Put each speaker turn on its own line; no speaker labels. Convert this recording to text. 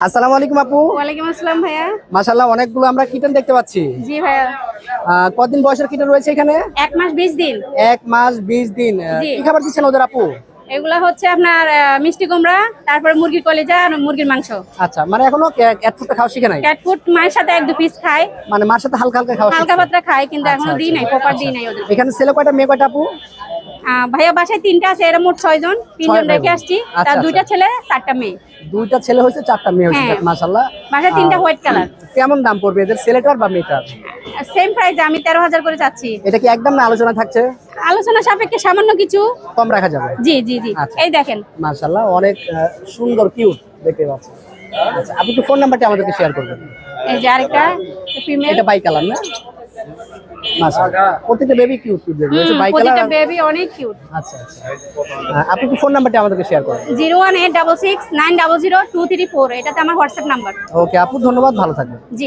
আসসালামু আলাইকুম আপু।
ওয়ালাইকুম আসসালাম ভাইয়া।
মাশাআল্লাহ অনেকগুলো আমরা কিটেন দেখতে পাচ্ছি।
জি ভাইয়া।
কতদিন বয়সের কিটেন রয়েছে এখানে?
1 মাস 20 দিন।
1 মাস 20 দিন।
জি।
কি খাবার দিচ্ছেন ওদের আপু?
এগুলা হচ্ছে আপনার মিষ্টি কুমড়া, তারপরে মুরগির কলিজা আর মুরগির মাংস।
আচ্ছা, মানে এখনো ক্যাট ফুডটা খাওয়া শিখে নাই?
ক্যাট ফুড মায়ের সাথে 1-2 পিস খায়,
মানে মার সাথে হালকা হালকা খাওয়া
হালকা
শিখছে।
পাতলা খায়, কিন্তু
আচ্ছা,
এখনো দিই
আচ্ছা,
নাই, প্রপার
আচ্ছা।
দিই নাই ওদের।
এখানে ছেলে কয়টা মেয়ে কয়টা আপু?
ভাইয়া বাসায় 3টা আছে, এরা মোট 6 জন, 3 জন
ছয় ভাই
রেখে
বোন।
আসছি।
আচ্ছা,
তার 2টা
আচ্ছা।
ছেলে 4টা মেয়ে।
2টা ছেলে হয়েছে 4টা মেয়ে হয়েছে,
হ্যাঁ।
মাশাআল্লাহ।
বাসায় 3টা হোয়াইট কালার।
কেমন দাম পড়বে এদের, ছেলেটার বা মেয়েটার?
সেম প্রাইস, আমি 13,000 করে চাচ্ছি।
এটা কি একদম না আলোচনা থাকছে?
আলোচনা সাপেক্ষে সামান্য কিছু
কম রাখা যাবে?
জি জি জি।
আচ্ছা।
এই দেখেন।
মাশাআল্লাহ অনেক সুন্দর কিউট দেখতে পাচ্ছি। আচ্ছা, আপনি একটু ফোন নাম্বারটা আমাদেরকে শেয়ার করবেন।
এই যে আরেকটা ফিমেল।
এটা বাই কালার না? মাশাআল্লাহ প্রত্যেকটা বেবি কিউট কিউট বেবি হচ্ছে বাই কালার।
প্রতিটা বেবি অনেক কিউট।
আচ্ছা আচ্ছা। আপনি একটু ফোন নাম্বারটা আমাদেরকে শেয়ার করবেন।
01866 900 234, এটাতে আমার হোয়াটসঅ্যাপ নাম্বার।
ওকে আপু, ধন্যবাদ, ভালো থাকবেন।
জি।